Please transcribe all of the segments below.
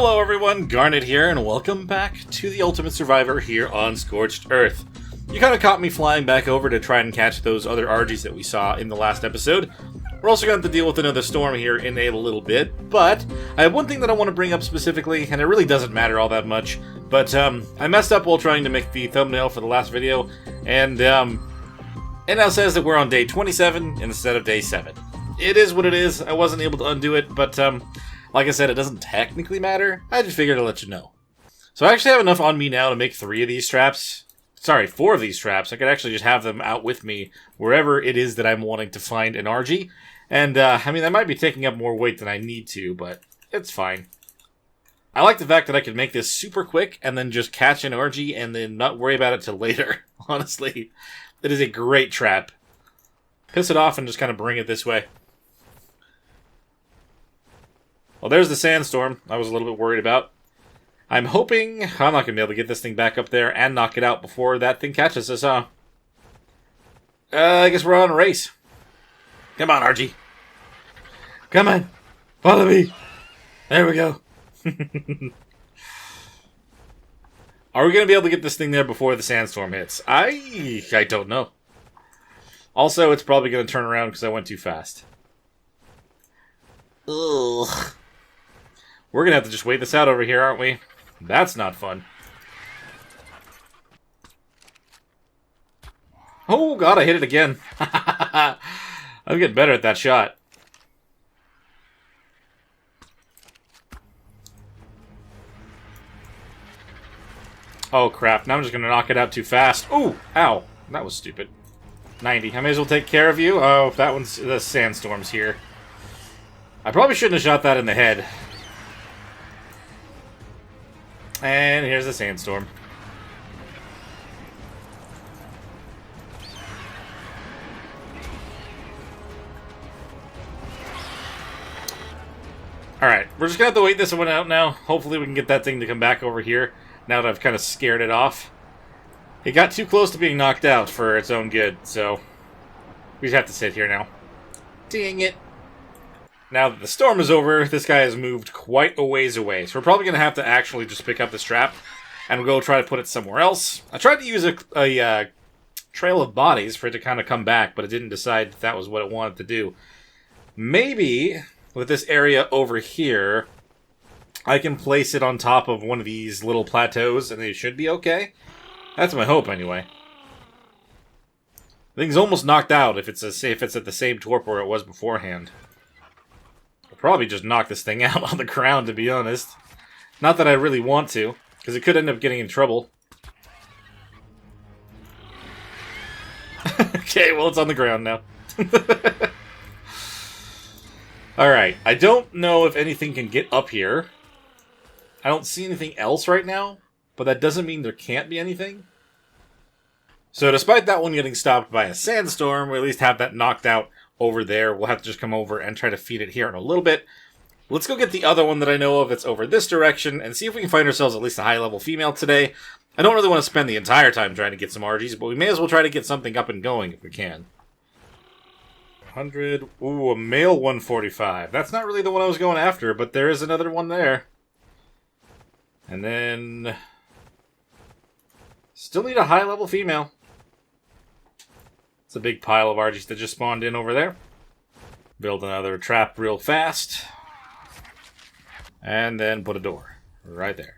Hello everyone, Garnet here, and welcome back to the Ultimate Survivor here on Scorched Earth. You kind of caught me flying back over to try and catch those other Argies that we saw in the last episode. We're also going to have to deal with another storm here in a little bit, but I have one thing that I want to bring up specifically, and it really doesn't matter all that much, but I messed up while trying to make the thumbnail for the last video, and it now says that we're on day 27 instead of day 7. It is what it is. I wasn't able to undo it, but like I said, it doesn't technically matter. I just figured to let you know. So I actually have enough on me now to make 4 of these traps. I could actually just have them out with me wherever it is that I'm wanting to find an Argie. And, I mean, that might be taking up more weight than I need to, but it's fine. I like the fact that I can make this super quick and then just catch an Argie and then not worry about it till later. Honestly, it is a great trap. Piss it off and just kind of bring it this way. Well, there's the sandstorm I was a little bit worried about. I'm hoping I'm not going to be able to get this thing back up there and knock it out before that thing catches us, huh? I guess we're on a race. Come on, Argie. Come on. Follow me. There we go. Are we going to be able to get this thing there before the sandstorm hits? I don't know. Also, it's probably going to turn around because I went too fast. Ugh. We're going to have to just wait this out over here, aren't we? That's not fun. Oh, God, I hit it again. I'm getting better at that shot. Oh, crap. Now I'm just going to knock it out too fast. Ooh, ow. That was stupid. 90. I may as well take care of you. Oh, that one's... The sandstorm's here. I probably shouldn't have shot that in the head. And here's the sandstorm. Alright, we're just gonna have to wait this one out now. Hopefully we can get that thing to come back over here, now that I've kind of scared it off. It got too close to being knocked out for its own good, so we just have to sit here now. Dang it. Now that the storm is over, this guy has moved quite a ways away. So we're probably going to have to actually just pick up this trap and we'll go try to put it somewhere else. I tried to use a trail of bodies for it to kind of come back, but it didn't decide that was what it wanted to do. Maybe with this area over here, I can place it on top of one of these little plateaus and they should be okay. That's my hope anyway. The thing's almost knocked out if it's at the same torpor it was beforehand. Probably just knock this thing out on the ground, to be honest. Not that I really want to, because it could end up getting in trouble. Okay, well, it's on the ground now. Alright, I don't know if anything can get up here. I don't see anything else right now, but that doesn't mean there can't be anything. So despite that one getting stopped by a sandstorm, we at least have that knocked out over there. We'll have to just come over and try to feed it here in a little bit. Let's go get the other one that I know of that's over this direction and see if we can find ourselves at least a high-level female today. I don't really want to spend the entire time trying to get some Argies, but we may as well try to get something up and going if we can. 100. Ooh, a male 145. That's not really the one I was going after, but there is another one there. And then... still need a high-level female. It's a big pile of Argies that just spawned in over there. Build another trap real fast. And then put a door right there.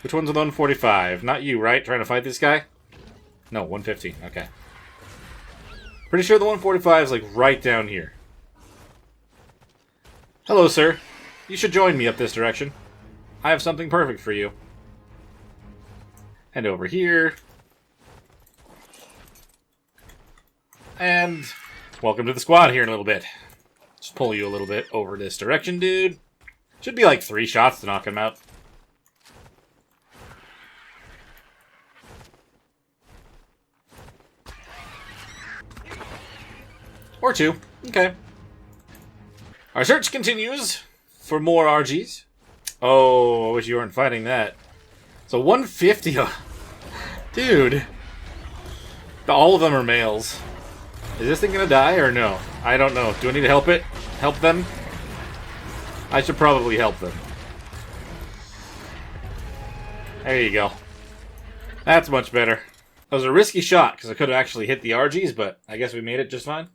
Which one's the 145? Not you, right? Trying to fight this guy? No, 115. Okay. Pretty sure the 145 is like right down here. Hello, sir. You should join me up this direction. I have something perfect for you. And over here... and welcome to the squad here in a little bit. Just pull you a little bit over this direction, dude. Should be like 3 shots to knock him out. Or 2. Okay. Our search continues for more Argies. Oh, I wish you weren't fighting that. So 150. Dude. All of them are males. Is this thing gonna die or no? I don't know. Do I need to help it? Help them? I should probably help them. There you go. That's much better. That was a risky shot, because I could have actually hit the Argies, but I guess we made it just fine.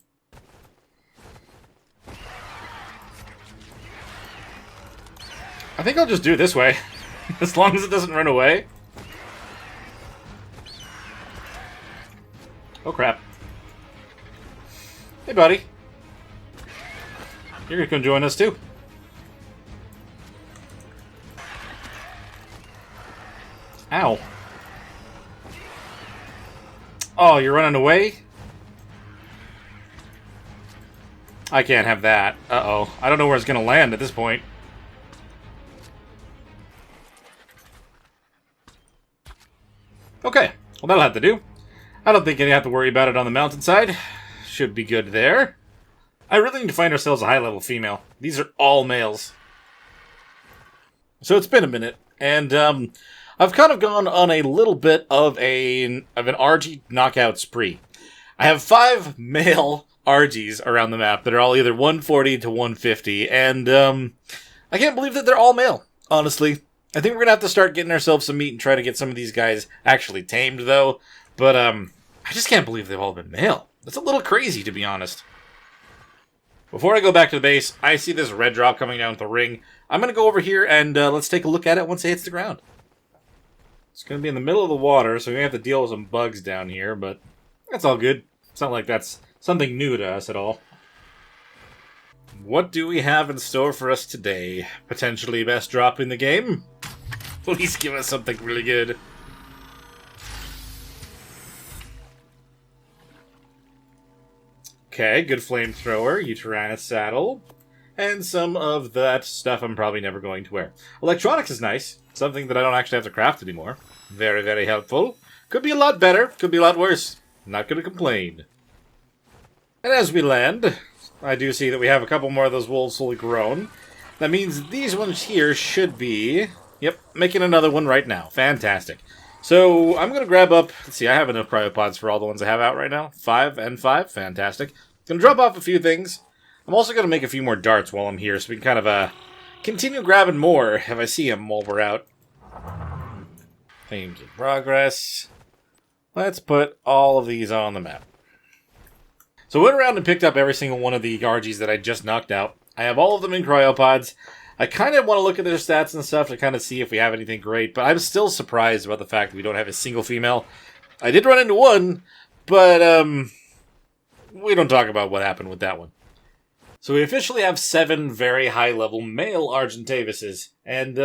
I think I'll just do it this way. As long as it doesn't run away. Oh crap. Hey buddy. You're gonna come join us too. Ow. Oh, you're running away? I can't have that. Uh-oh. I don't know where it's gonna land at this point. Okay, well that'll have to do. I don't think you have to worry about it on the mountainside. Should be good there. I really need to find ourselves a high-level female. These are all males. So it's been a minute, and I've kind of gone on a little bit of an Argie knockout spree. I have 5 male Argies around the map that are all either 140 to 150, and I can't believe that they're all male, honestly. I think we're going to have to start getting ourselves some meat and try to get some of these guys actually tamed, though. But I just can't believe they've all been male. That's a little crazy, to be honest. Before I go back to the base, I see this red drop coming down the ring. I'm going to go over here and let's take a look at it once it hits the ground. It's going to be in the middle of the water, so we're going to have to deal with some bugs down here, but that's all good. It's not like that's something new to us at all. What do we have in store for us today? Potentially best drop in the game? Please give us something really good. Okay, good flamethrower, Uteranus saddle, and some of that stuff I'm probably never going to wear. Electronics is nice. Something that I don't actually have to craft anymore. Very, very helpful. Could be a lot better, could be a lot worse. Not going to complain. And as we land, I do see that we have a couple more of those wolves fully grown. That means these ones here should be... Yep, making another one right now. Fantastic. So, I'm going to grab up... Let's see, I have enough cryopods for all the ones I have out right now. 5 and 5. Fantastic. Going to drop off a few things. I'm also going to make a few more darts while I'm here, so we can kind of continue grabbing more if I see them while we're out. Thank you. Progress. Let's put all of these on the map. So I went around and picked up every single one of the Argies that I just knocked out. I have all of them in cryopods. I kind of want to look at their stats and stuff to kind of see if we have anything great, but I'm still surprised about the fact that we don't have a single female. I did run into one, but we don't talk about what happened with that one. So we officially have 7 very high-level male Argentavises, and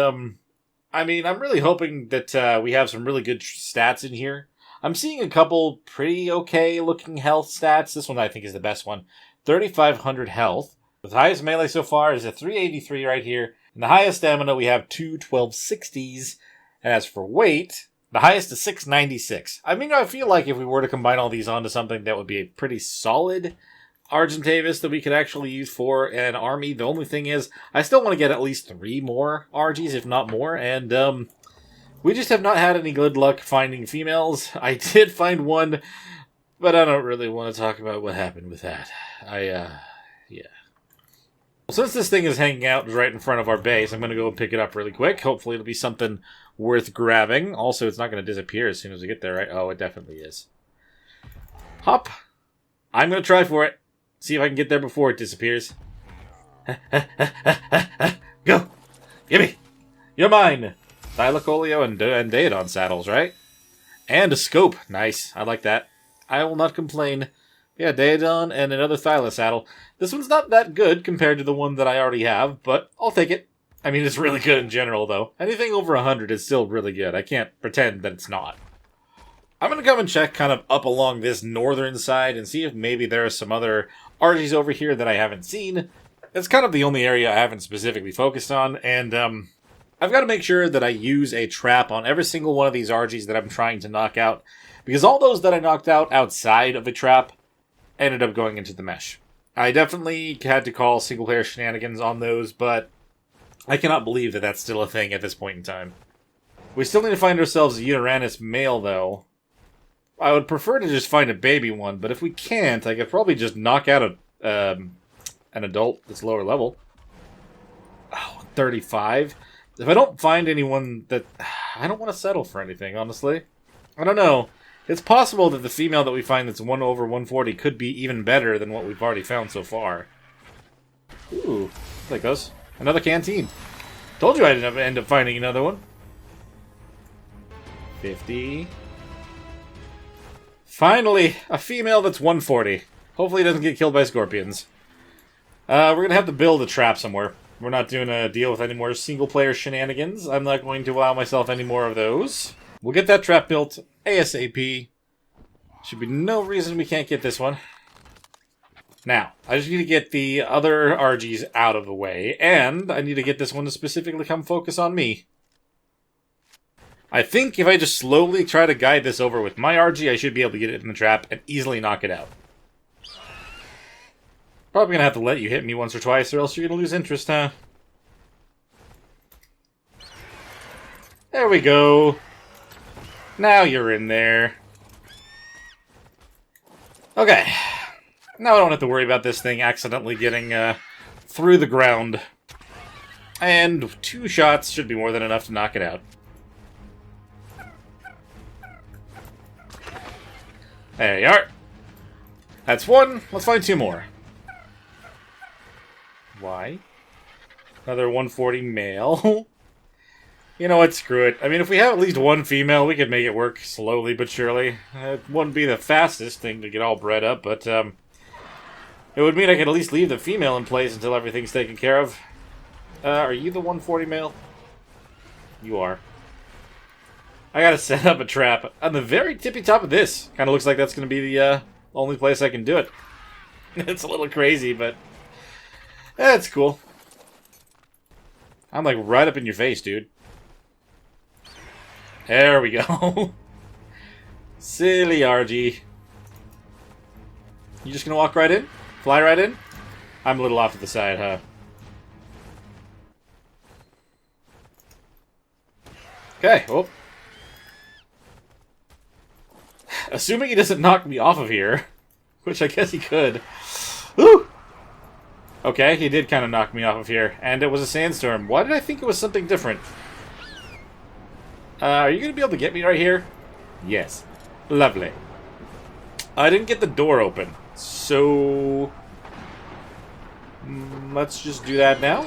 I mean, I'm really hoping that we have some really good stats in here. I'm seeing a couple pretty okay-looking health stats. This one I think is the best one. 3,500 health. The highest melee so far is a 383 right here. And the highest stamina, we have 2 1260s. And as for weight, the highest is 696. I mean, I feel like if we were to combine all these onto something, that would be a pretty solid Argentavis that we could actually use for an army. The only thing is, I still want to get at least 3 more Argies, if not more. And we just have not had any good luck finding females. I did find one, but I don't really want to talk about what happened with that. Yeah. Well, since this thing is hanging out right in front of our base, I'm going to go pick it up really quick. Hopefully it'll be something worth grabbing. Also, it's not going to disappear as soon as we get there, right? Oh, it definitely is. Hop. I'm going to try for it. See if I can get there before it disappears. Go! Gimme! You're mine! Thylacoleo and Daedon saddles, right? And a scope. Nice. I like that. I will not complain. Yeah, Daedon and another Thyla saddle. This one's not that good compared to the one that I already have, but I'll take it. I mean, it's really good in general, though. Anything over 100 is still really good. I can't pretend that it's not. I'm going to come and check kind of up along this northern side and see if maybe there are some other Argies over here that I haven't seen. It's kind of the only area I haven't specifically focused on, and I've got to make sure that I use a trap on every single one of these Argies that I'm trying to knock out, because all those that I knocked out outside of a trap ended up going into the mesh. I definitely had to call single-player shenanigans on those, but I cannot believe that that's still a thing at this point in time. We still need to find ourselves a Uteranus male, though. I would prefer to just find a baby one, but if we can't, I could probably just knock out an adult that's lower level. Oh, 35. If I don't find anyone that... I don't want to settle for anything, honestly. I don't know. It's possible that the female that we find that's 1 over 140 could be even better than what we've already found so far. Ooh, like those. Another canteen. Told you I'd end up finding another one. 50. Finally, a female that's 140. Hopefully it doesn't get killed by scorpions. We're going to have to build a trap somewhere. We're not doing a deal with any more single-player shenanigans. I'm not going to allow myself any more of those. We'll get that trap built ASAP. Should be no reason we can't get this one. Now, I just need to get the other Argies out of the way, and I need to get this one to specifically come focus on me. I think if I just slowly try to guide this over with my Argie, I should be able to get it in the trap and easily knock it out. Probably gonna have to let you hit me once or twice, or else you're gonna lose interest, huh? There we go. Now you're in there. Okay. Now I don't have to worry about this thing accidentally getting through the ground. And 2 shots should be more than enough to knock it out. There you are. That's 1. Let's find 2 more. Why? Another 140 male. You know what? Screw it. I mean, if we have at least 1 female, we could make it work slowly but surely. It wouldn't be the fastest thing to get all bred up, but it would mean I could at least leave the female in place until everything's taken care of. Are you the 140 male? You are. I gotta set up a trap on the very tippy top of this. Kind of looks like that's gonna be the only place I can do it. It's a little crazy, but that's cool. I'm like right up in your face, dude. There we go. Silly Argie. You just gonna walk right in? Fly right in? I'm a little off to the side, huh? Okay, well. Assuming he doesn't knock me off of here, which I guess he could. Woo! Okay, he did kind of knock me off of here, and it was a sandstorm. Why did I think it was something different? Are you going to be able to get me right here? Yes. Lovely. I didn't get the door open, so let's just do that now.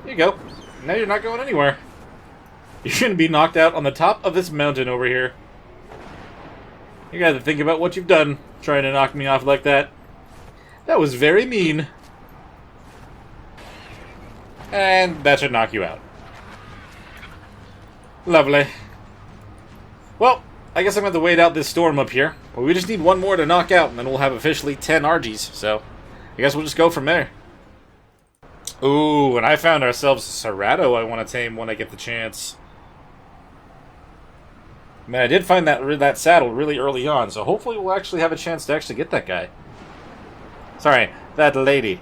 There you go. Now you're not going anywhere. You're going to be knocked out on the top of this mountain over here. You got to think about what you've done, trying to knock me off like that. That was very mean. And that should knock you out. Lovely. Well, I guess I'm going to have to wait out this storm up here. But we just need 1 more to knock out, and then we'll have officially 10 Argies. So, I guess we'll just go from there. Ooh, and I found ourselves a Serrato I want to tame when I get the chance. Man, I did find that saddle really early on, so hopefully we'll actually have a chance to actually get that guy. Sorry, that lady.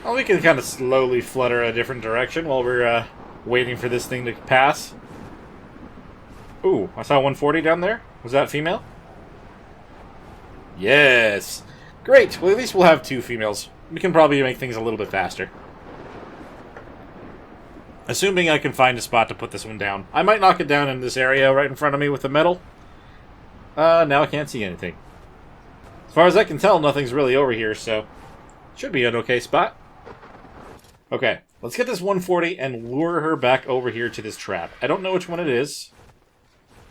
Well, we can kind of slowly flutter a different direction while we're waiting for this thing to pass. Ooh, I saw 140 down there. Was that female? Yes. Great. Well, at least we'll have 2 females. We can probably make things a little bit faster. Assuming I can find a spot to put this one down. I might knock it down in this area right in front of me with the metal. Now I can't see anything. As far as I can tell, nothing's really over here, so should be an okay spot. Okay, let's get this 140 and lure her back over here to this trap. I don't know which one it is.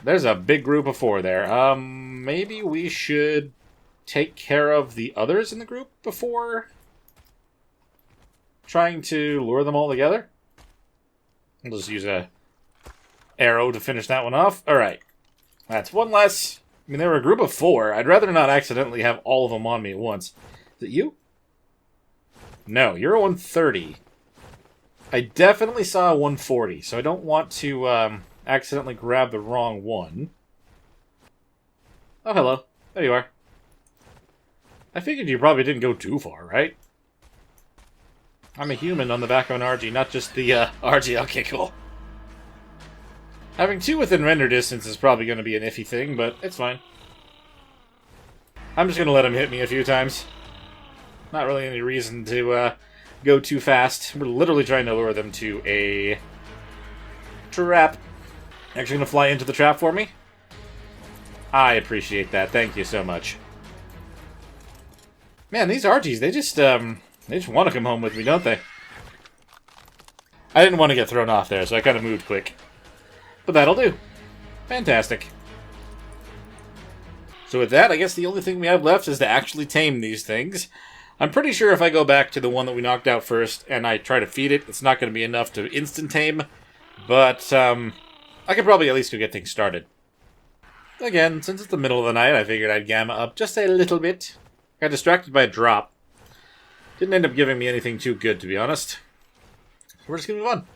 There's a big group of 4 there. Maybe we should take care of the others in the group before trying to lure them all together. We'll just use a arrow to finish that one off. Alright. That's 1 less. I mean, they were a group of 4. I'd rather not accidentally have all of them on me at once. Is it you? No, you're a 130. I definitely saw a 140, so I don't want to accidentally grab the wrong one. Oh, hello. There you are. I figured you probably didn't go too far, right? I'm a human on the back of an Argie, not just the Argie. Okay, cool. Having 2 within render distance is probably going to be an iffy thing, but it's fine. I'm just going to let him hit me a few times. Not really any reason to go too fast. We're literally trying to lure them to a trap. Actually gonna fly into the trap for me? I appreciate that. Thank you so much. Man, these Argies, they just want to come home with me, don't they? I didn't want to get thrown off there, so I kind of moved quick. But that'll do. Fantastic. So with that, I guess the only thing we have left is to actually tame these things. I'm pretty sure if I go back to the one that we knocked out first and I try to feed it, it's not going to be enough to instant tame. But I could probably at least go get things started. Again, since it's the middle of the night, I figured I'd gamma up just a little bit. Got distracted by a drop. Didn't end up giving me anything too good, to be honest. So we're just going to move on.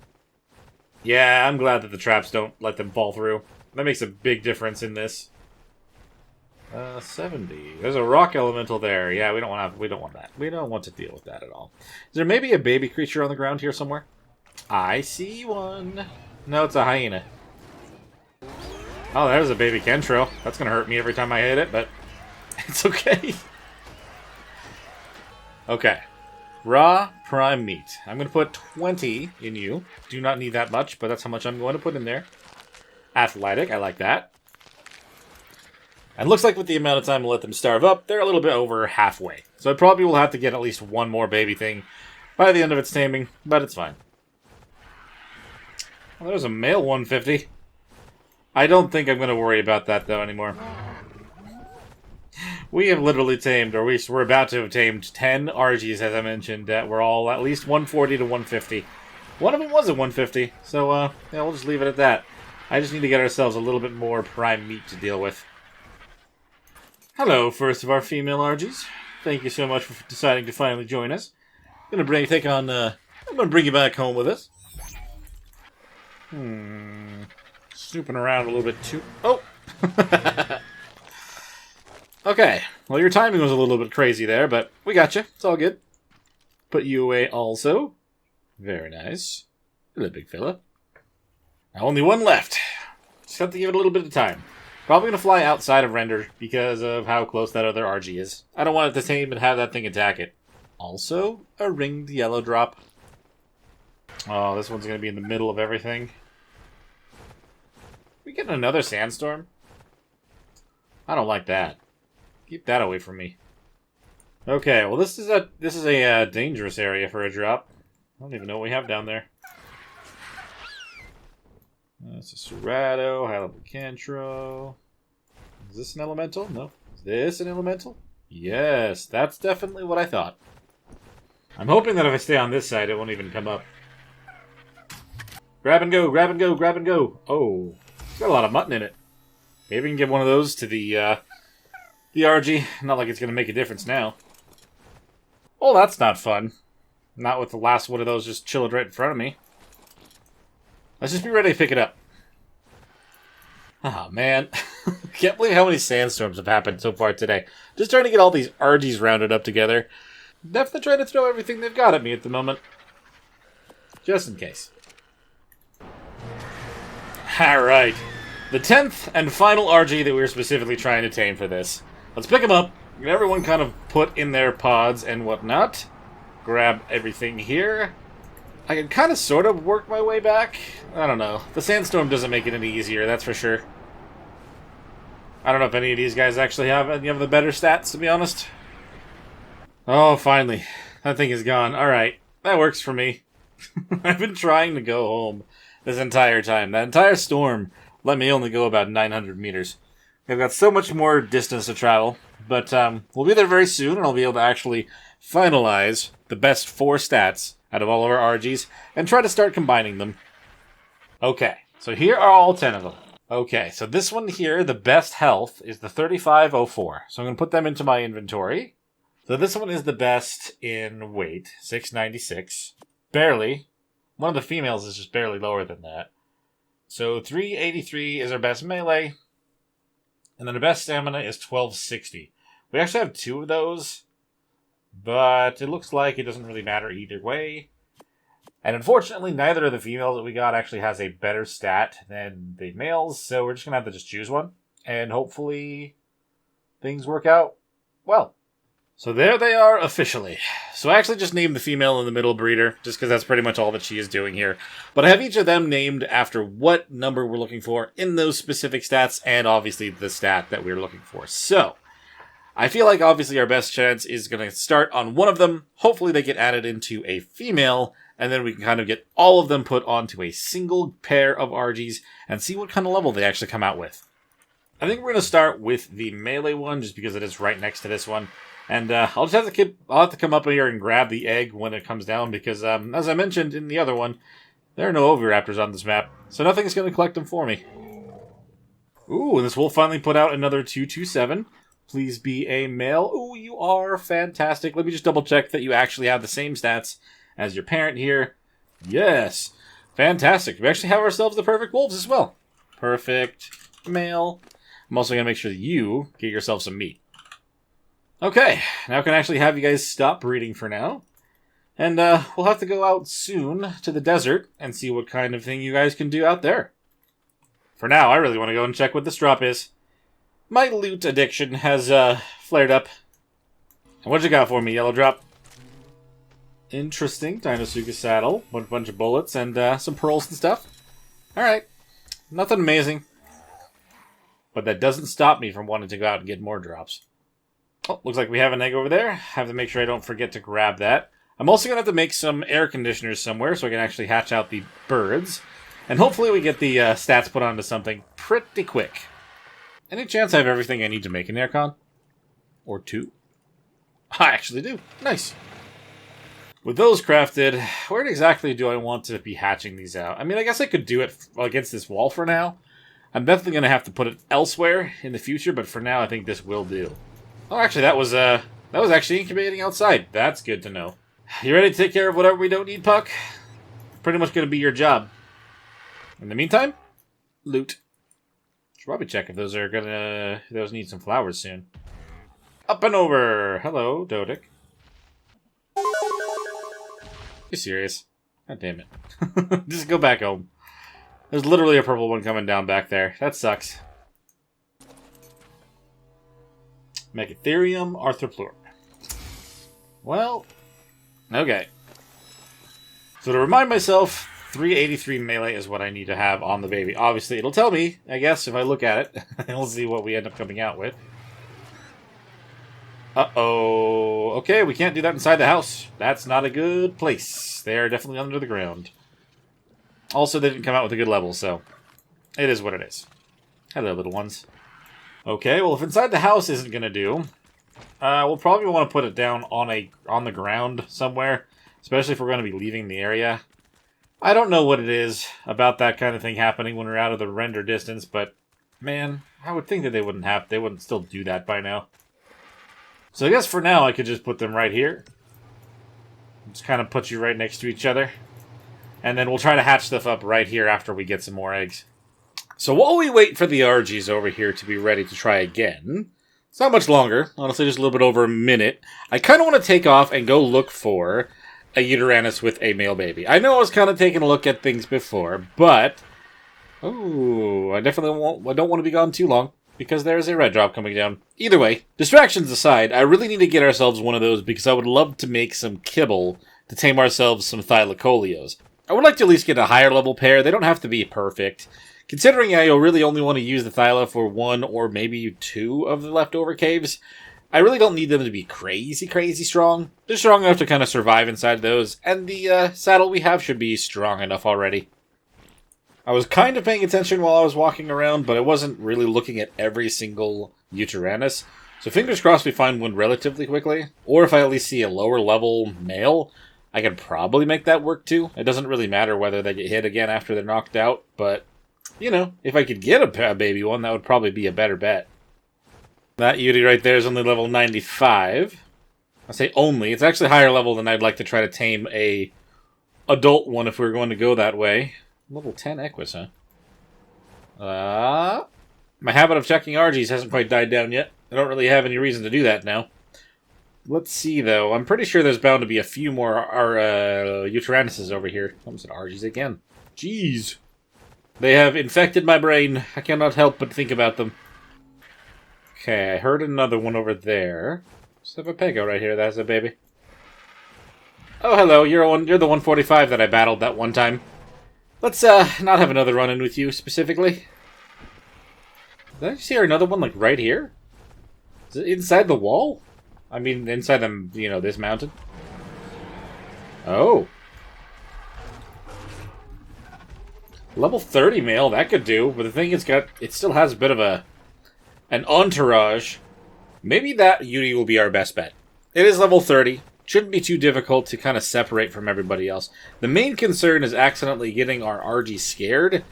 Yeah, I'm glad that the traps don't let them fall through. That makes a big difference in this. 70. There's a rock elemental there. Yeah, we don't want that. We don't want to deal with that at all. Is there maybe a baby creature on the ground here somewhere? I see one. No, it's a hyena. Oh, there's a baby Kentril. That's going to hurt me every time I hit it, but it's okay. Okay. Raw prime meat. I'm going to put 20 in you. Do not need that much, but that's how much I'm going to put in there. Athletic. I like that. And looks like with the amount of time to let them starve up, they're a little bit over halfway. So I probably will have to get at least one more baby thing by the end of its taming, but it's fine. Well, there's a male 150. I don't think I'm going to worry about that, though, anymore. We have literally tamed, or we're about to have tamed 10 Argies, as I mentioned, that were all at least 140 to 150. One of them was a 150, so yeah, we'll just leave it at that. I just need to get ourselves a little bit more prime meat to deal with. Hello, first of our female Argies. Thank you so much for deciding to finally join us. I'm gonna bring you back home with us. Snooping around a little bit too... Oh! Okay. Well, your timing was a little bit crazy there, but we got you. It's all good. Put you away also. Very nice. Hello, big fella. Now, only one left. Just have to give it a little bit of time. Probably going to fly outside of render because of how close that other Argie is. I don't want it to tame and have that thing attack it. Also, a ringed yellow drop. Oh, this one's going to be in the middle of everything. We getting another sandstorm? I don't like that. Keep that away from me. Okay, well this is a dangerous area for a drop. I don't even know what we have down there. That's a Serrato, high-level Cantro. Is this an elemental? No. Is this an elemental? Yes, that's definitely what I thought. I'm hoping that if I stay on this side, it won't even come up. Grab and go, grab and go, grab and go. Oh, it's got a lot of mutton in it. Maybe we can give one of those to the Argie. Not like it's going to make a difference now. Oh, that's not fun. Not with the last one of those just chilling right in front of me. Let's just be ready to pick it up. Ah, man. Can't believe how many sandstorms have happened so far today. Just trying to get all these Argies rounded up together. Definitely trying to throw everything they've got at me at the moment. Just in case. Alright. The 10th and final Argie that we were specifically trying to tame for this. Let's pick them up. Get everyone kind of put in their pods and whatnot. Grab everything here. I can kind of sort of work my way back. I don't know. The sandstorm doesn't make it any easier, that's for sure. I don't know if any of these guys actually have any of the better stats, to be honest. Oh, finally. That thing is gone. Alright. That works for me. I've been trying to go home this entire time. That entire storm let me only go about 900 meters. I've got so much more distance to travel. But we'll be there very soon, and I'll be able to actually finalize the best 4 stats out of all of our Argies, and try to start combining them. Okay, so here are all 10 of them. Okay, so this one here, the best health, is the 3504. So I'm going to put them into my inventory. So this one is the best in weight, 696. Barely. One of the females is just barely lower than that. So 383 is our best melee. And then the best stamina is 1260. We actually have 2 of those. But it looks like it doesn't really matter either way. And unfortunately, neither of the females that we got actually has a better stat than the males. So we're just going to have to just choose one. And hopefully things work out well. So there they are officially. So I actually just named the female and the middle breeder, just because that's pretty much all that she is doing here. But I have each of them named after what number we're looking for in those specific stats, and obviously the stat that we're looking for. So I feel like obviously our best chance is going to start on one of them. Hopefully they get added into a female, and then we can kind of get all of them put onto a single pair of Argies and see what kind of level they actually come out with. I think we're going to start with the melee one, just because it is right next to this one. And I'll have to come up here and grab the egg when it comes down, because as I mentioned in the other one, there are no oviraptors on this map, so nothing's going to collect them for me. Ooh, and this wolf finally put out another 227. Please be a male. Ooh, you are fantastic. Let me just double check that you actually have the same stats as your parent here. Yes. Fantastic. We actually have ourselves the perfect wolves as well. Perfect male. I'm also going to make sure that you get yourself some meat. Okay, now I can actually have you guys stop breeding for now. And we'll have to go out soon to the desert and see what kind of thing you guys can do out there. For now, I really want to go and check what this drop is. My loot addiction has flared up. And what you got for me, Yellow Drop? Interesting. Dinosuka saddle. Bunch of bullets and some pearls and stuff. Alright. Nothing amazing. But that doesn't stop me from wanting to go out and get more drops. Oh, looks like we have an egg over there. Have to make sure I don't forget to grab that. I'm also going to have to make some air conditioners somewhere so I can actually hatch out the birds. And hopefully we get the stats put onto something pretty quick. Any chance I have everything I need to make an aircon? Or two? I actually do. Nice. With those crafted, where exactly do I want to be hatching these out? I mean, I guess I could do it against this wall for now. I'm definitely going to have to put it elsewhere in the future, but for now I think this will do. Oh, actually, that was actually incubating outside. That's good to know. You ready to take care of whatever we don't need, Puck? Pretty much going to be your job. In the meantime, loot. Should probably check if those need some flowers soon. Up and over. Hello, Dodic. You serious? God damn it. Just go back home. There's literally a purple one coming down back there. That sucks. Megatherium arthroplurum. Well, okay. So to remind myself, 383 melee is what I need to have on the baby. Obviously, it'll tell me, I guess, if I look at it. We'll see what we end up coming out with. Uh-oh. Okay, we can't do that inside the house. That's not a good place. They are definitely under the ground. Also, they didn't come out with a good level, so it is what it is. Hello, little ones. Okay, well, if inside the house isn't going to do, we'll probably want to put it down on the ground somewhere, especially if we're going to be leaving the area. I don't know what it is about that kind of thing happening when we're out of the render distance, but, man, I would think that they wouldn't still do that by now. So I guess for now I could just put them right here. Just kind of put you right next to each other. And then we'll try to hatch stuff up right here after we get some more eggs. So while we wait for the Argies over here to be ready to try again, it's not much longer, honestly just a little bit over a minute, I kind of want to take off and go look for a Uteranus with a male baby. I know I was kind of taking a look at things before, but oh, I don't want to be gone too long, because there's a red drop coming down. Either way, distractions aside, I really need to get ourselves one of those, because I would love to make some kibble to tame ourselves some Thylacolios. I would like to at least get a higher level pair. They don't have to be perfect. Considering I really only want to use the Thyla for one or maybe two of the leftover caves, I really don't need them to be crazy, crazy strong. They're strong enough to kind of survive inside those, and the saddle we have should be strong enough already. I was kind of paying attention while I was walking around, but I wasn't really looking at every single Uteranus. So fingers crossed we find one relatively quickly, or if I at least see a lower level male, I could probably make that work too. It doesn't really matter whether they get hit again after they're knocked out, but, you know, if I could get a baby one, that would probably be a better bet. That Uti right there is only level 95. I say only. It's actually higher level than I'd like to try to tame a adult one if we were going to go that way. Level 10 Equus, huh? My habit of checking Argies hasn't quite died down yet. I don't really have any reason to do that now. Let's see, though. I'm pretty sure there's bound to be a few more Uteranuses over here. I almost said Argies again. Jeez. They have infected my brain. I cannot help but think about them. Okay, I heard another one over there. Just have a Pego right here. That's a baby. Oh, hello. You're the 145 that I battled that one time. Let's not have another run-in with you specifically. Did I just hear another one like right here? Is it inside the wall? I mean, inside the, you know, this mountain. Oh. Level 30 male, that could do. But the thing it still has a bit of an entourage. Maybe that Yuri will be our best bet. It is level 30. Shouldn't be too difficult to kind of separate from everybody else. The main concern is accidentally getting our Argies scared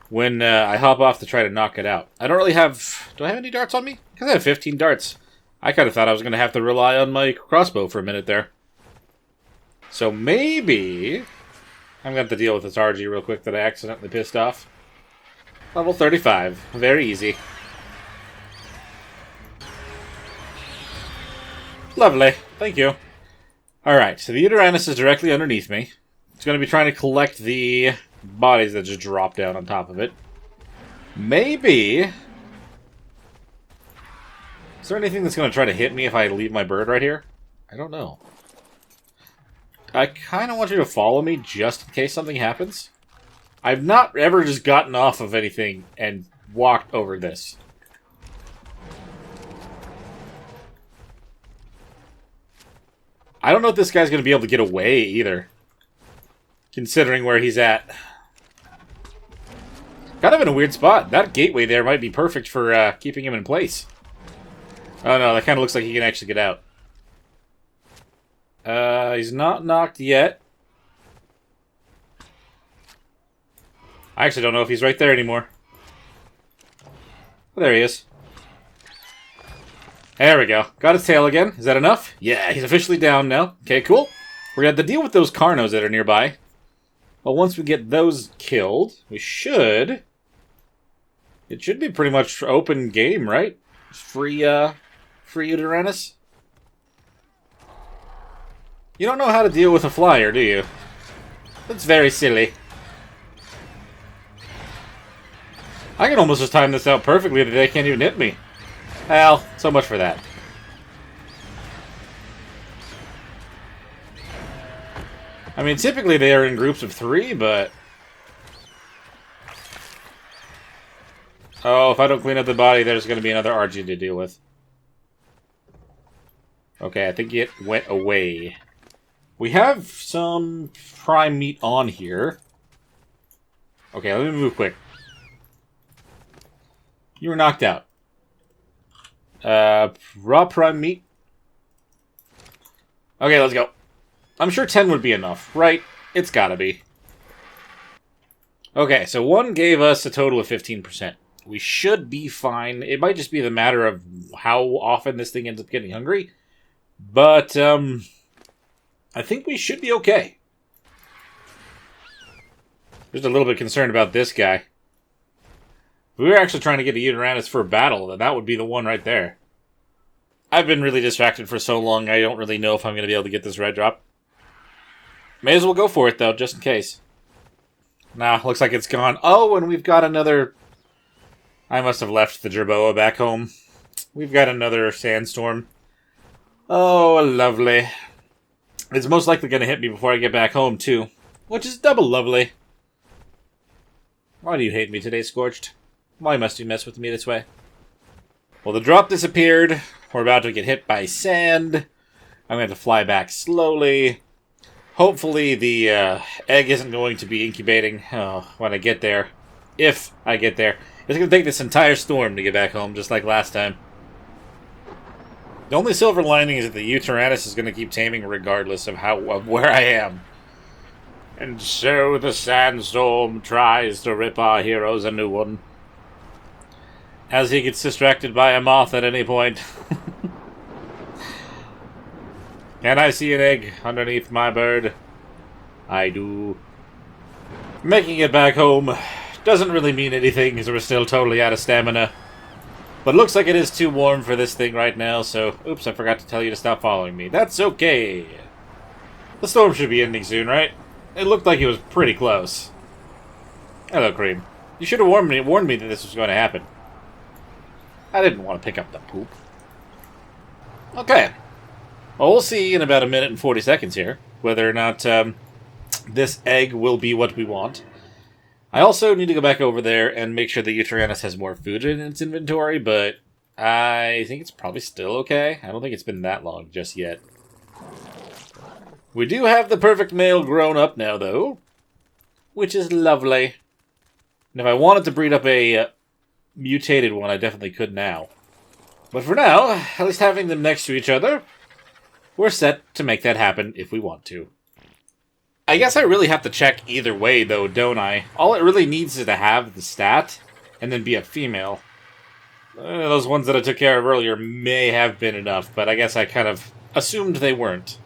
when I hop off to try to knock it out. I don't really have... Do I have any darts on me? Because I have 15 darts. I kind of thought I was going to have to rely on my crossbow for a minute there. So maybe... I'm going to have to deal with this Argie real quick that I accidentally pissed off. Level 35. Very easy. Lovely. Thank you. Alright, so the Uranus is directly underneath me. It's going to be trying to collect the bodies that just drop down on top of it. Maybe... Is there anything that's going to try to hit me if I leave my bird right here? I don't know. I kind of want you to follow me just in case something happens. I've not ever just gotten off of anything and walked over this. I don't know if this guy's going to be able to get away either. Considering where he's at. Kind of in a weird spot. That gateway there might be perfect for keeping him in place. Oh no, that kind of looks like he can actually get out. He's not knocked yet. I actually don't know if he's right there anymore. Oh, there he is. There we go. Got his tail again. Is that enough? Yeah, he's officially down now. Okay, cool. We're going to have to deal with those Carnos that are nearby. Well, once we get those killed, we should... It should be pretty much open game, right? Free Uranus. You don't know how to deal with a flyer, do you? That's very silly. I can almost just time this out perfectly that they can't even hit me. Well, so much for that. I mean, typically they are in groups of 3, but... Oh, if I don't clean up the body, there's going to be another Argie to deal with. Okay, I think it went away. We have some prime meat on here. Okay, let me move quick. You were knocked out. Raw prime meat. Okay, let's go. I'm sure 10 would be enough, right? It's gotta be. Okay, so one gave us a total of 15%. We should be fine. It might just be the matter of how often this thing ends up getting hungry. But, I think we should be okay. Just a little bit concerned about this guy. If we were actually trying to get a Uranus for a battle, then that would be the one right there. I've been really distracted for so long, I don't really know if I'm going to be able to get this red drop. May as well go for it, though, just in case. Nah, looks like it's gone. Oh, and we've got another... I must have left the Jerboa back home. We've got another sandstorm. Oh, lovely. It's most likely going to hit me before I get back home, too. Which is double lovely. Why do you hate me today, Scorched? Why must you mess with me this way? Well, the drop disappeared. We're about to get hit by sand. I'm going to fly back slowly. Hopefully the egg isn't going to be incubating when I get there. If I get there. It's going to take this entire storm to get back home, just like last time. The only silver lining is that the Uranus is going to keep taming regardless of where I am. And so the sandstorm tries to rip our heroes a new one. As he gets distracted by a moth at any point. Can I see an egg underneath my bird? I do. Making it back home doesn't really mean anything because we're still totally out of stamina. But it looks like it is too warm for this thing right now, so... Oops, I forgot to tell you to stop following me. That's okay. The storm should be ending soon, right? It looked like it was pretty close. Hello, Cream. You should have warned me that this was going to happen. I didn't want to pick up the poop. Okay. Well, we'll see in about a minute and 40 seconds here whether or not this egg will be what we want. I also need to go back over there and make sure the Yutyrannus has more food in its inventory, but I think it's probably still okay. I don't think it's been that long just yet. We do have the perfect male grown up now, though, which is lovely. And if I wanted to breed up a mutated one, I definitely could now. But for now, at least having them next to each other, we're set to make that happen if we want to. I guess I really have to check either way, though, don't I? All it really needs is to have the stat, and then be a female. Those ones that I took care of earlier may have been enough, but I guess I kind of assumed they weren't.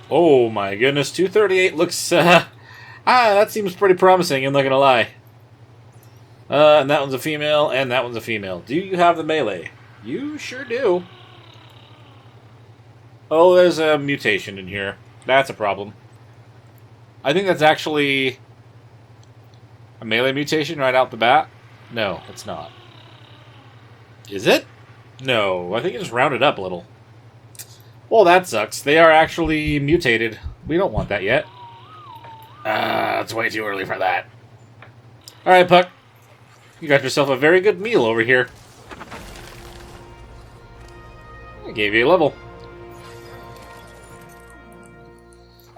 Oh my goodness, 238 looks, that seems pretty promising, I'm not gonna lie. And that one's a female, and that one's a female. Do you have the melee? You sure do. Oh, there's a mutation in here. That's a problem. I think that's actually a melee mutation right out the bat. No, it's not. Is it? No, I think it just rounded up a little. Well, that sucks. They are actually mutated. We don't want that yet. It's way too early for that. Alright, Puck. You got yourself a very good meal over here. I gave you a level.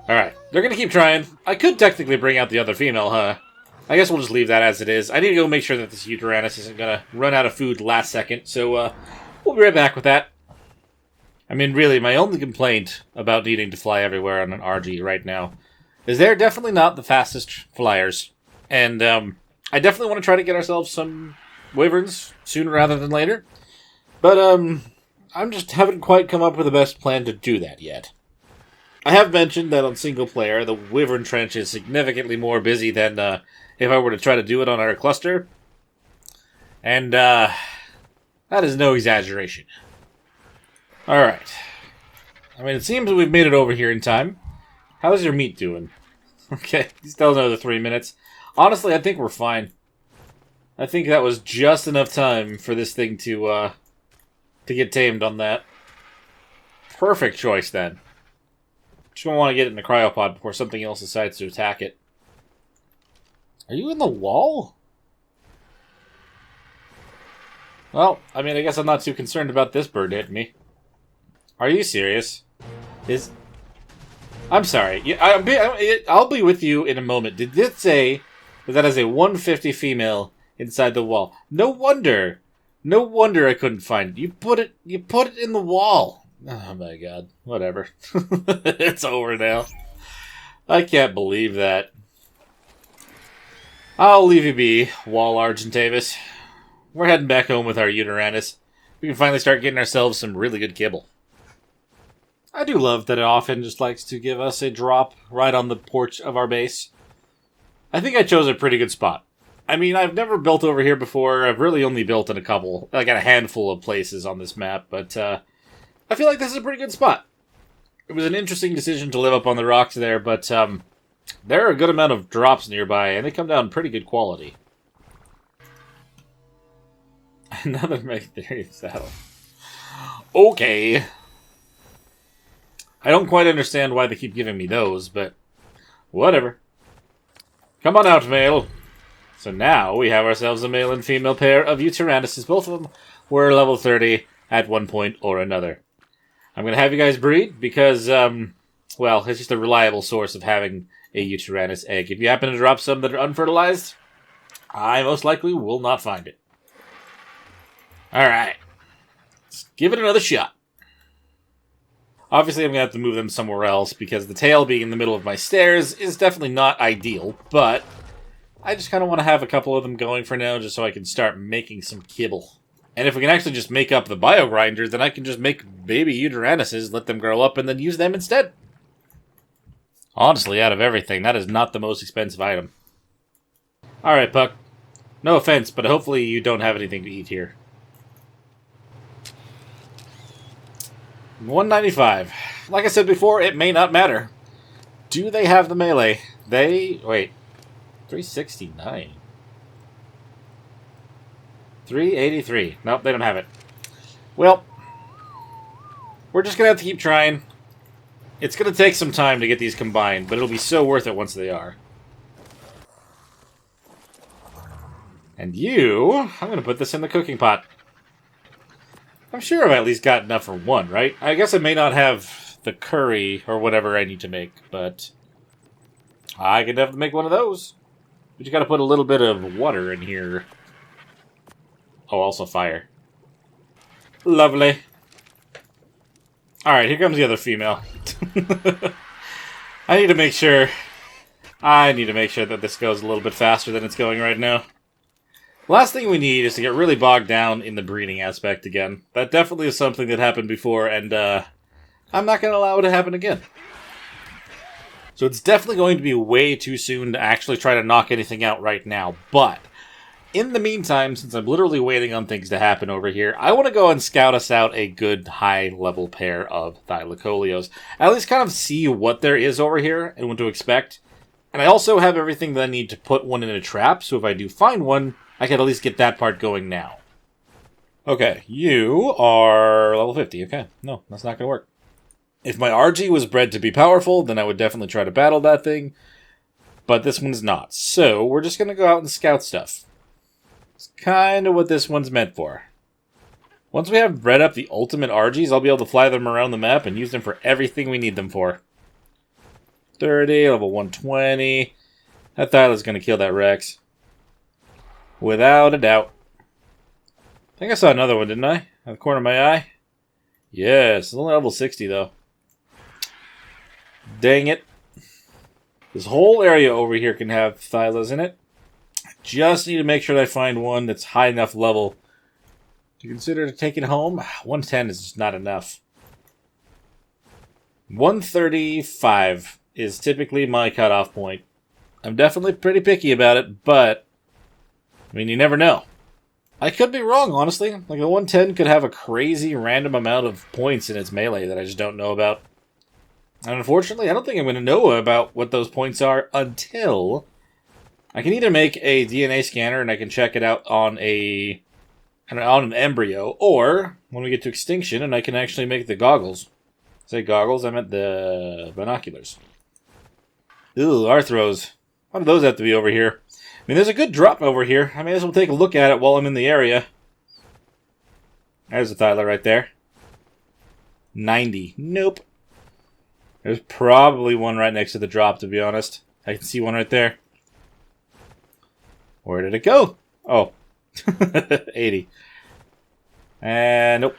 Alright, they're gonna keep trying. I could technically bring out the other female, huh? I guess we'll just leave that as it is. I need to go make sure that this Yutyrannus isn't gonna run out of food last second, so we'll be right back with that. I mean, really, my only complaint about needing to fly everywhere on an Argie right now is they're definitely not the fastest flyers. And I definitely want to try to get ourselves some wyverns sooner rather than later. But I'm just haven't quite come up with the best plan to do that yet. I have mentioned that on single player, the wyvern trench is significantly more busy than if I were to try to do it on our cluster. And that is no exaggeration. Alright. I mean, it seems we've made it over here in time. How's your meat doing? Okay, still another 3 minutes. Honestly, I think we're fine. I think that was just enough time for this thing to get tamed on that. Perfect choice, then. Just gonna want to get it in the cryopod before something else decides to attack it. Are you in the wall? Well, I mean, I guess I'm not too concerned about this bird hitting me. Are you serious? I'm sorry. I'll be with you in a moment. Did it say that is a 150 female inside the wall? No wonder. No wonder I couldn't find it. You put it in the wall. Oh my god. Whatever. It's over now. I can't believe that. I'll leave you be, Wall Argentavis. We're heading back home with our Yutyrannus. We can finally start getting ourselves some really good kibble. I do love that it often just likes to give us a drop right on the porch of our base. I think I chose a pretty good spot. I mean, I've never built over here before. I've really only built in a handful of places on this map, but I feel like this is a pretty good spot. It was an interesting decision to live up on the rocks there, but there are a good amount of drops nearby, and they come down pretty good quality. Another Mech-Theory saddle. Okay. I don't quite understand why they keep giving me those, but whatever. Come on out, male. So now we have ourselves a male and female pair of Yutyrannuses. Both of them were level 30 at one point or another. I'm going to have you guys breed because, well, it's just a reliable source of having a Yutyrannus egg. If you happen to drop some that are unfertilized, I most likely will not find it. Alright. Let's give it another shot. Obviously, I'm going to have to move them somewhere else because the tail being in the middle of my stairs is definitely not ideal, but I just kind of want to have a couple of them going for now just so I can start making some kibble. And if we can actually just make up the bio-grinders, then I can just make baby Yutyrannuses, let them grow up, and then use them instead. Honestly, out of everything, that is not the most expensive item. Alright, Puck. No offense, but hopefully you don't have anything to eat here. 195. Like I said before, it may not matter. Do they have the melee? Wait. 369. 383. Nope, they don't have it. Well, We're just going to have to keep trying. It's going to take some time to get these combined, but it'll be so worth it once they are. And you... I'm going to put this in the cooking pot. I'm sure I've at least got enough for one, right? I guess I may not have the curry or whatever I need to make, but I can definitely make one of those. But you got to put a little bit of water in here. Oh, also fire. Lovely. Alright, here comes the other female. I need to make sure that this goes a little bit faster than it's going right now. Last thing we need is to get really bogged down in the breeding aspect again. That definitely is something that happened before, and I'm not going to allow it to happen again. So it's definitely going to be way too soon to actually try to knock anything out right now. But in the meantime, since I'm literally waiting on things to happen over here, I want to go and scout us out a good high-level pair of Thylacoleos. At least kind of see what there is over here and what to expect. And I also have everything that I need to put one in a trap, so if I do find one, I can at least get that part going now. Okay, you are level 50. Okay, no, that's not going to work. If my Argie was bred to be powerful, then I would definitely try to battle that thing. But this one's not. So, we're just going to go out and scout stuff. It's kind of what this one's meant for. Once we have bred up the ultimate Argies, I'll be able to fly them around the map and use them for everything we need them for. 30, level 120. That Thyla's going to kill that Rex. Without a doubt. I think I saw another one, didn't I? At the corner of my eye? Yes, it's only level 60, though. Dang it. This whole area over here can have Thylas in it. I just need to make sure that I find one that's high enough level to consider to take it home. 110 is just not enough. 135 is typically my cutoff point. I'm definitely pretty picky about it, but I mean, you never know. I could be wrong, honestly. Like, the 110 could have a crazy random amount of points in its melee that I just don't know about. And unfortunately, I don't think I'm going to know about what those points are until I can either make a DNA scanner and I can check it out on an embryo, or when we get to extinction and I can actually make the goggles. Say goggles, I meant the binoculars. Ooh, Arthros. Why do those have to be over here? I mean, there's a good drop over here. I may as well take a look at it while I'm in the area. There's a Thyla right there. 90. Nope. There's probably one right next to the drop, to be honest. I can see one right there. Where did it go? Oh. 80. And nope.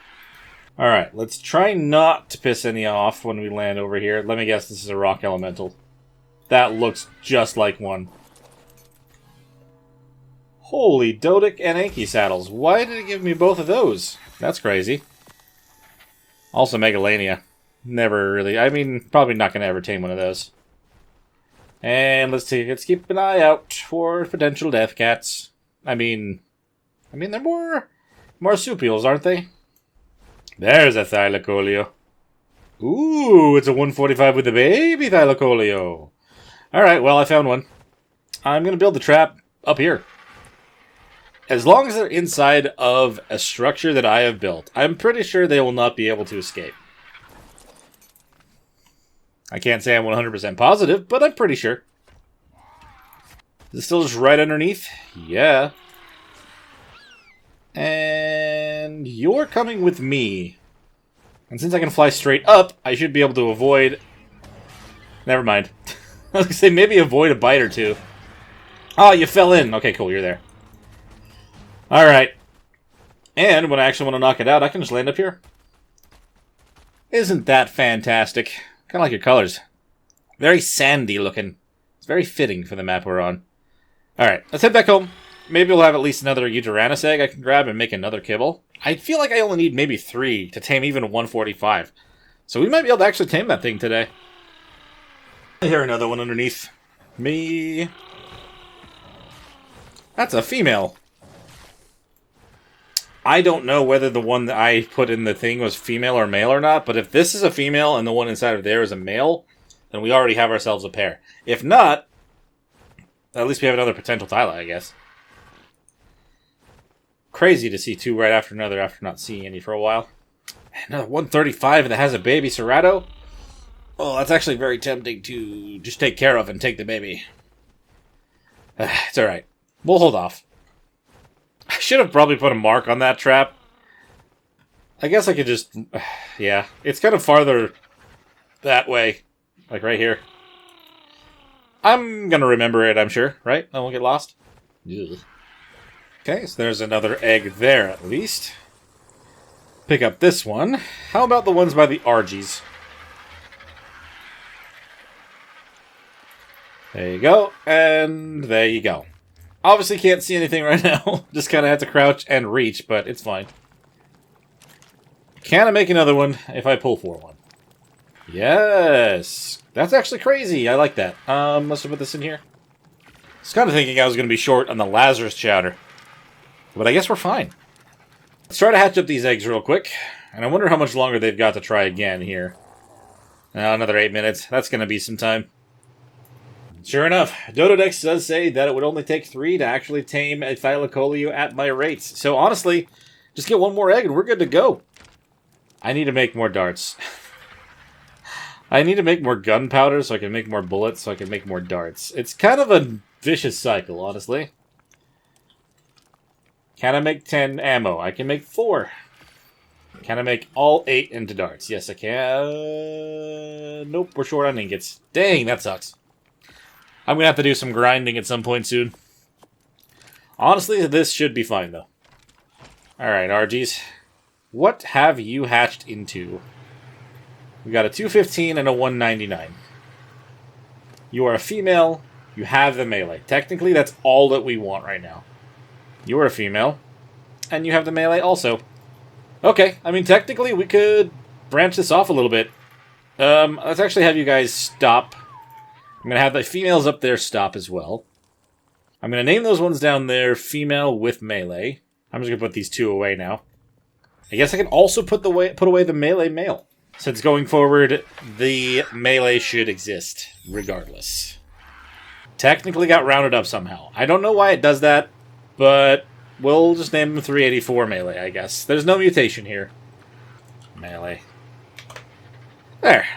Alright, let's try not to piss any off when we land over here. Let me guess this is a rock elemental. That looks just like one. Holy Dodic and Anki saddles. Why did it give me both of those? That's crazy. Also Megalania. Never really... I mean, probably not going to ever tame one of those. And let's see. Let's keep an eye out for potential death cats. I mean, they're more marsupials, aren't they? There's a Thylacoleo. Ooh, it's a 145 with a baby Thylacoleo. Alright, well, I found one. I'm going to build the trap up here. As long as they're inside of a structure that I have built, I'm pretty sure they will not be able to escape. I can't say I'm 100% positive, but I'm pretty sure. Is it still just right underneath? Yeah. And you're coming with me. And since I can fly straight up, I should be able to avoid... Never mind. I was going to say, maybe avoid a bite or two. Oh, you fell in. Okay, cool, you're there. Alright. And when I actually want to knock it out, I can just land up here. Isn't that fantastic? Kind of like your colors. Very sandy looking. It's very fitting for the map we're on. Alright, let's head back home. Maybe we'll have at least another Uteranus egg I can grab and make another kibble. I feel like I only need maybe 3 to tame even a 145. So we might be able to actually tame that thing today. I hear another one underneath me. That's a female. I don't know whether the one that I put in the thing was female or male or not, but if this is a female and the one inside of there is a male, then we already have ourselves a pair. If not, at least we have another potential Thyla, I guess. Crazy to see 2 right after another after not seeing any for a while. Another 135 that has a baby Serrato? Oh, that's actually very tempting to just take care of and take the baby. It's alright. We'll hold off. I should have probably put a mark on that trap. I guess I could just... yeah, it's kind of farther that way. Like right here. I'm gonna remember it, I'm sure, right? I won't get lost. Ugh. Okay, so there's another egg there at least. Pick up this one. How about the ones by the Argies? There you go, and there you go. Obviously can't see anything right now. Just kind of have to crouch and reach, but it's fine. Can I make another one if I pull for one? Yes! That's actually crazy. I like that. Let's put this in here. I was kind of thinking I was going to be short on the Lazarus chowder. But I guess we're fine. Let's try to hatch up these eggs real quick. And I wonder how much longer they've got to try again here. Another 8 minutes. That's going to be some time. Sure enough, Dododex does say that it would only take 3 to actually tame a Thylacoleo at my rates. So honestly, just get one more egg and we're good to go. I need to make more darts. I need to make more gunpowder so I can make more bullets so I can make more darts. It's kind of a vicious cycle, honestly. Can I make 10 ammo? I can make 4. Can I make all 8 into darts? Yes, I can. Nope, we're short on ingots. Dang, that sucks. I'm going to have to do some grinding at some point soon. Honestly, this should be fine, though. Alright, Argies. What have you hatched into? We got a 215 and a 199. You are a female. You have the melee. Technically, that's all that we want right now. You are a female. And you have the melee also. Okay, I mean, technically, we could branch this off a little bit. Let's actually have you guys stop. I'm going to have the females up there stop as well. I'm going to name those ones down there female with melee. I'm just going to put these 2 away now. I guess I can also put away the melee male. Since going forward, the melee should exist, regardless. Technically got rounded up somehow. I don't know why it does that, but we'll just name them 384 melee, I guess. There's no mutation here. Melee. There.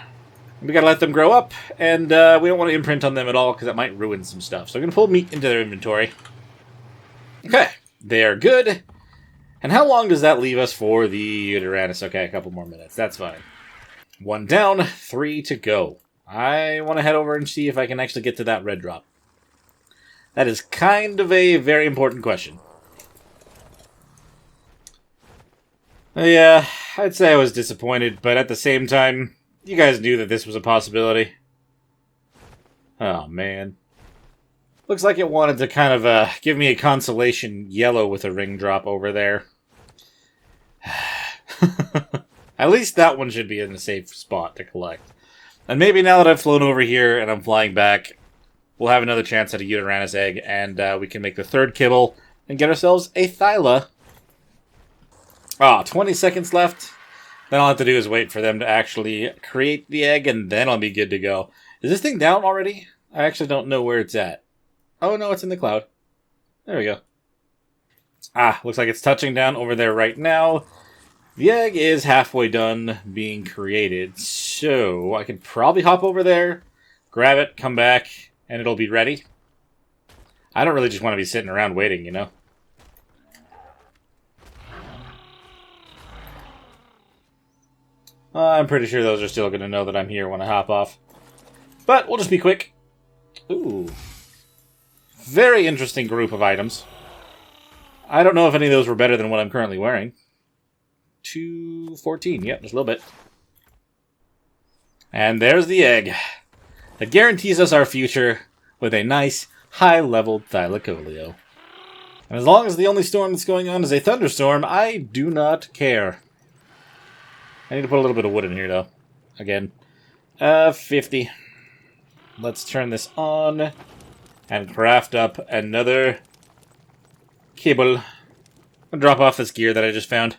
We gotta let them grow up, and we don't want to imprint on them at all, because that might ruin some stuff. So I'm going to pull meat into their inventory. Okay. They're good. And how long does that leave us for the Uranus? Okay, a couple more minutes. That's fine. 1 down, 3 to go. I want to head over and see if I can actually get to that red drop. That is kind of a very important question. Yeah, I'd say I was disappointed, but at the same time, you guys knew that this was a possibility. Oh, man. Looks like it wanted to kind of give me a consolation yellow with a ring drop over there. At least that one should be in a safe spot to collect. And maybe now that I've flown over here and I'm flying back, we'll have another chance at a Uranus egg, and we can make the 3rd kibble and get ourselves a Thyla. Ah, 20 seconds left. Then all I have to do is wait for them to actually create the egg, and then I'll be good to go. Is this thing down already? I actually don't know where it's at. Oh, no, it's in the cloud. There we go. Ah, looks like it's touching down over there right now. The egg is halfway done being created, so I can probably hop over there, grab it, come back, and it'll be ready. I don't really just want to be sitting around waiting, you know? I'm pretty sure those are still going to know that I'm here when I hop off. But we'll just be quick. Ooh. Very interesting group of items. I don't know if any of those were better than what I'm currently wearing. 214, yep, just a little bit. And there's the egg. That guarantees us our future with a nice, high-leveled Thylacoleo. And as long as the only storm that's going on is a thunderstorm, I do not care. I need to put a little bit of wood in here, though. Again. 50. Let's turn this on and craft up another kibble. I'll drop off this gear that I just found.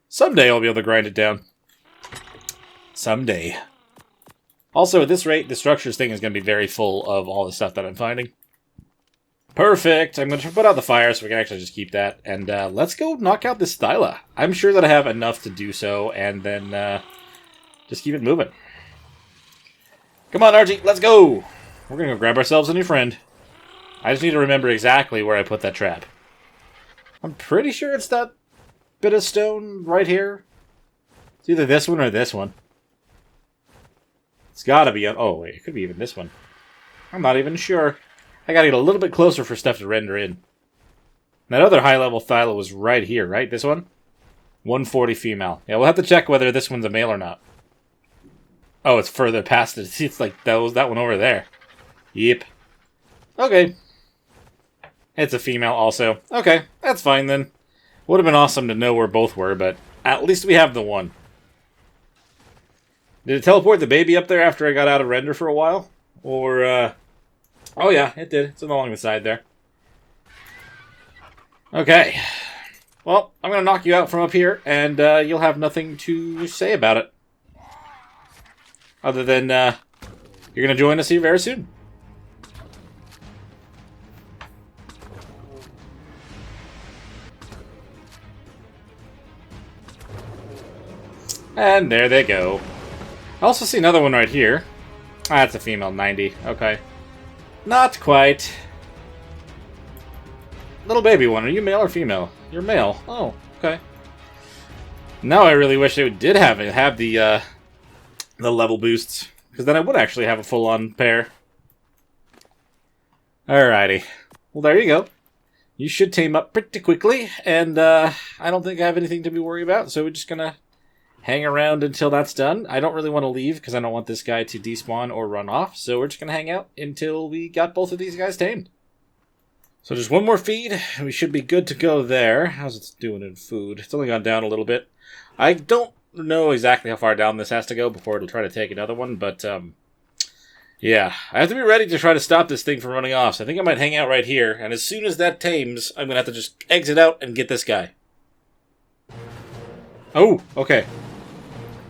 Someday I'll be able to grind it down. Someday. Also, at this rate, the structures thing is going to be very full of all the stuff that I'm finding. Perfect. I'm going to put out the fire so we can actually just keep that. And let's go knock out this Thyla. I'm sure that I have enough to do so, and then just keep it moving. Come on, Argie, let's go! We're going to go grab ourselves a new friend. I just need to remember exactly where I put that trap. I'm pretty sure it's that bit of stone right here. It's either this one or this one. It's gotta be... Oh, wait, it could be even this one. I'm not even sure. I gotta get a little bit closer for stuff to render in. That other high-level Thyla was right here, right? This one? 140 female. Yeah, we'll have to check whether this one's a male or not. Oh, it's further past it. It's like that one over there. Yep. Okay. It's a female also. Okay, that's fine then. Would have been awesome to know where both were, but at least we have the one. Did it teleport the baby up there after I got out of render for a while? Or, Oh yeah, it did. It's along the side there. Okay. Well, I'm going to knock you out from up here, and you'll have nothing to say about it. Other than, you're going to join us here very soon. And there they go. I also see another one right here. Ah, that's a female, 90. Okay. Not quite. Little baby one, are you male or female? You're male. Oh, okay. Now I really wish it did have the level boosts, because then I would actually have a full-on pair. Alrighty. Well, there you go. You should tame up pretty quickly, and I don't think I have anything to be worried about, so we're just gonna hang around until that's done. I don't really want to leave because I don't want this guy to despawn or run off. So we're just going to hang out until we got both of these guys tamed. So just one more feed. We should be good to go there. How's it doing in food? It's only gone down a little bit. I don't know exactly how far down this has to go before it'll try to take another one. But yeah, I have to be ready to try to stop this thing from running off. So I think I might hang out right here. And as soon as that tames, I'm going to have to just exit out and get this guy. Oh, okay.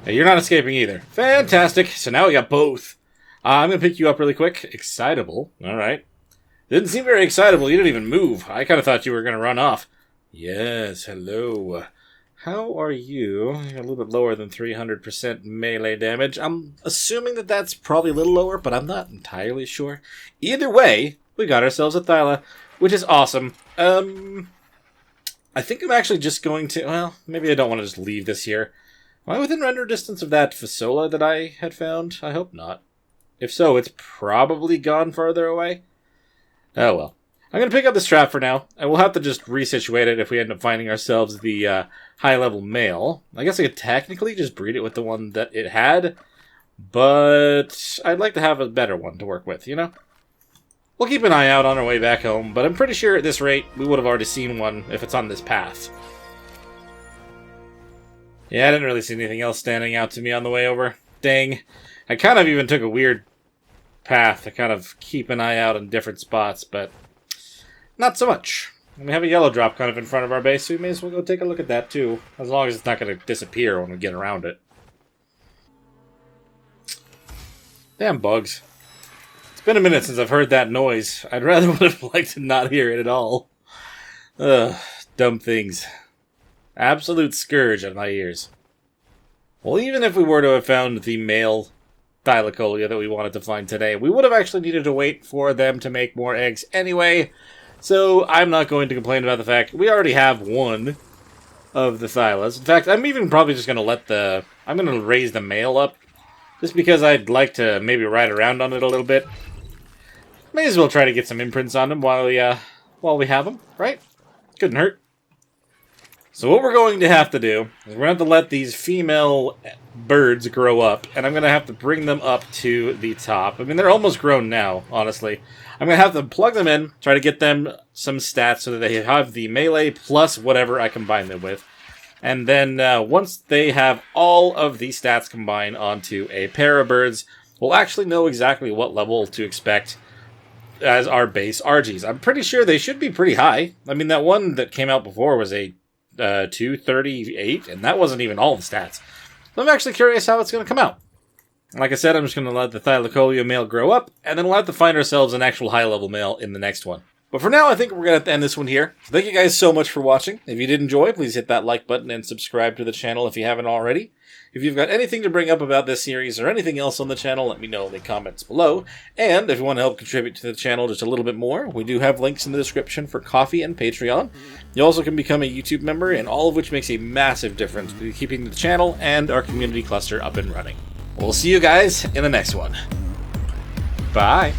You're not escaping either. Fantastic. So now we got both. I'm going to pick you up really quick. Excitable. All right. Didn't seem very excitable. You didn't even move. I kind of thought you were going to run off. Yes, hello. How are you? You're a little bit lower than 300% melee damage. I'm assuming that that's probably a little lower, but I'm not entirely sure. Either way, we got ourselves a Thyla, which is awesome. I think I'm actually just going to... Well, maybe I don't want to just leave this here. Am I within render distance of that Fasola that I had found? I hope not. If so, it's probably gone farther away. Oh well. I'm going to pick up this trap for now, and we'll have to just resituate it if we end up finding ourselves the high-level male. I guess I could technically just breed it with the one that it had, but I'd like to have a better one to work with, you know? We'll keep an eye out on our way back home, but I'm pretty sure at this rate we would have already seen one if it's on this path. Yeah, I didn't really see anything else standing out to me on the way over. Dang. I kind of even took a weird path to kind of keep an eye out in different spots, but not so much. We have a yellow drop kind of in front of our base, so we may as well go take a look at that too, as long as it's not going to disappear when we get around it. Damn bugs. It's been a minute since I've heard that noise. I'd rather would have liked to not hear it at all. Ugh, dumb things. Absolute scourge on my ears. Well, even if we were to have found the male Thylacolia that we wanted to find today, we would have actually needed to wait for them to make more eggs anyway, so I'm not going to complain about the fact we already have one of the Thylas. In fact, I'm even probably just going to I'm going to raise the male up, just because I'd like to maybe ride around on it a little bit. May as well try to get some imprints on him while we have them, right? Couldn't hurt. So what we're going to have to do is we're going to have to let these female birds grow up, and I'm going to have to bring them up to the top. I mean, they're almost grown now, honestly. I'm going to have to plug them in, try to get them some stats so that they have the melee plus whatever I combine them with. And then once they have all of the stats combined onto a pair of birds, we'll actually know exactly what level to expect as our base Argies. I'm pretty sure they should be pretty high. I mean, that one that came out before was a 238, and that wasn't even all the stats. So I'm actually curious how it's going to come out. Like I said, I'm just going to let the Thylacolia male grow up, and then we'll have to find ourselves an actual high-level male in the next one. But for now, I think we're going to have to end this one here. So thank you guys so much for watching. If you did enjoy, please hit that like button and subscribe to the channel if you haven't already. If you've got anything to bring up about this series or anything else on the channel, let me know in the comments below. And if you want to help contribute to the channel just a little bit more, we do have links in the description for Ko-fi and Patreon. You also can become a YouTube member, and all of which makes a massive difference to keeping the channel and our community cluster up and running. We'll see you guys in the next one. Bye!